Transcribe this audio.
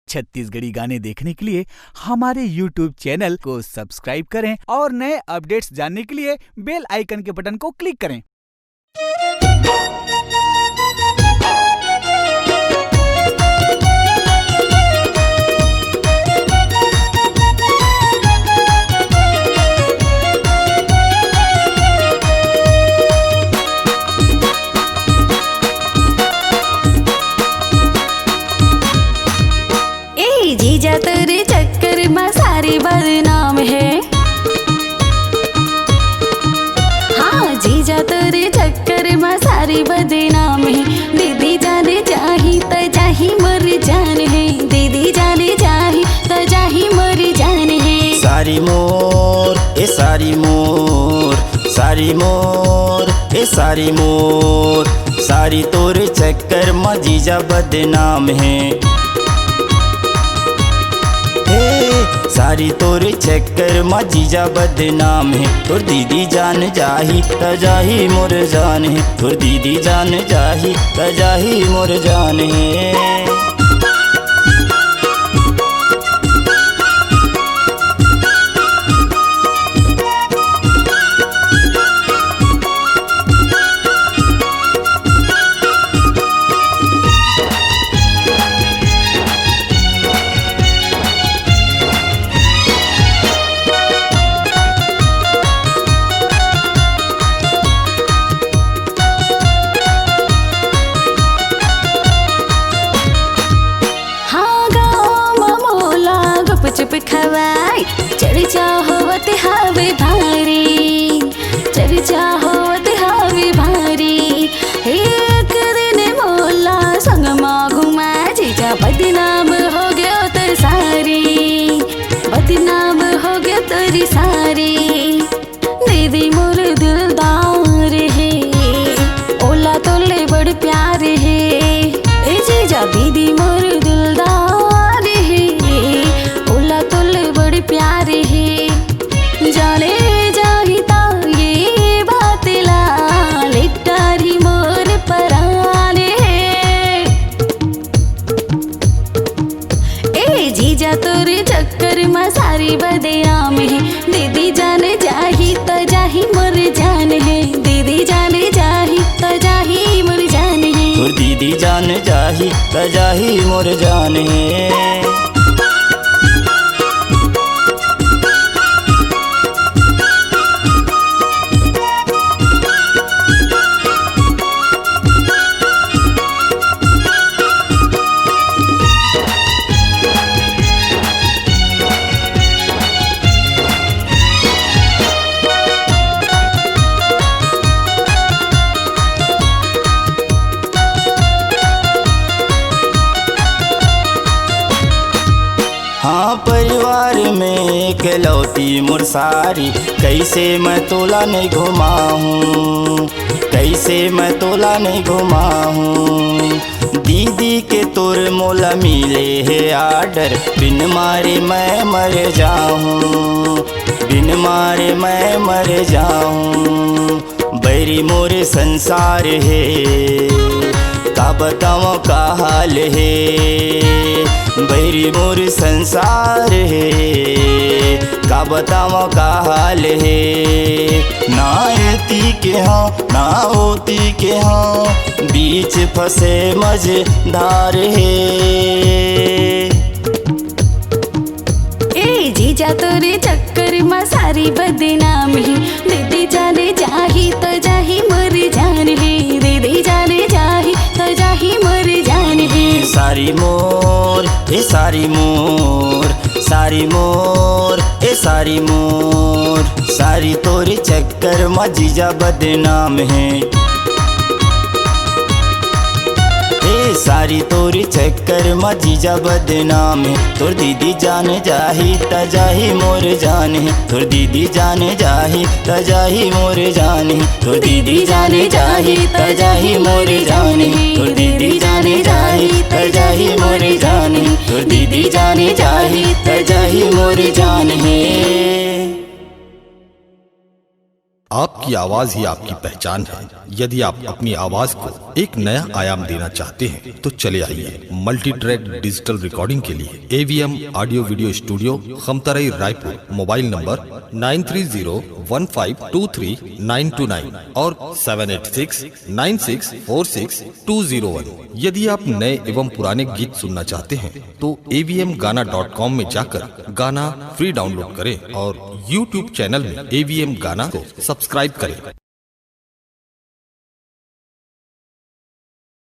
छत्तीसगढ़ी गाने देखने के लिए हमारे YouTube चैनल को सब्सक्राइब करें और नए अपडेट्स जानने के लिए बेल आइकन के बटन को क्लिक करें। जीजा तेरे चक्कर में सारी बदनाम है। हाँ जीजा तेरे चक्कर में सारी बदनाम है। दीदी जाने जाही तो जाही मर जान है। दीदी जाने जाही तो जाही मर जान है। सारी मोर ए सारी मोर, सारी मोर ए सारी मोर, सारी तोरे चक्कर में जीजा बदनाम है। सारी तोरे चक्कर में जीजा बदनाम है। तोर दीदी जान जाही त जाही मोर जान है। तोर दीदी जान जाही त जाही मोर जान है। चुप खवाई चर्चा होवत हावे भारी, चर्चा होवत हावे भारी। एक दिन मोला संग माँ घुमा जीजा बदनाम हो गया तर सारी, बदनाम हो गया तेरी सारी। दीदी मोर दिलदार है, ओला तोले बड़ प्यार है। ए जीजा दीदी मोर दिलदार है, प्यार है। जाने जाहिता ये बात ला लिटारी मोर पराने है। ए जीजा तोरे चक्कर में सारी बदनाम है। दीदी जाने जाही तो जाही मोर जान है। दीदी जाने जाही तो जाही मोर जान है। तोर दीदी जान जाही त जाही मोर जान है। हाँ परिवार में एकलौती मुरसारी, कैसे मैं तोला नहीं घुमाऊँ, कैसे मैं तोला नहीं घुमाऊँ। दीदी के तोर मोला मिले है आर्डर, बिन मारे मैं मर जाऊँ, बिन मारे मैं मर जाऊँ। बैरी मोरे संसार है, का बताऊँ का हाल है। बैरी मोर संसार है, का बताऊँ का हाल है। ना एती के हाँ ना होती के हाँ, बीच फंसे मजेदार है। ए जीजा तोरे चक्कर में सारी बदनाम है। दीदी जाने जाही तो जाही मर जान है। दीदी जाने जाही तो जाही मर जान है। सारी मोर ए सारी मोर, सारी मोर ए सारी मोर, सारी तोरे चक्कर में जीजा बदनाम है। सारी तोरी चक्कर में जीजा बदनाम है। तोर दीदी जाने जाही त जाही मोर जान है। तोर दीदी जाने जाही त जाही मोर जान है। तोर दीदी जाने जाही त जाही मोर जान है। तोर दीदी जाने जाही त जाही मोर जान है। तोर दीदी जाने जाही त जाही मोर जान है। आपकी आवाज ही आपकी पहचान है। यदि आप अपनी आवाज को एक नया आयाम देना चाहते हैं तो चले आइए मल्टी ट्रैक डिजिटल रिकॉर्डिंग के लिए AVM audio video studio, Khamtarai, Raipur. Mobile number 9301523929 और 7869646201। यदि आप नए एवं पुराने गीत सुनना चाहते हैं तो avmgana.com में जाकर गाना फ्री डाउनलोड करें और YouTube चैनल में AVM गाना को सब्सक्राइब करें।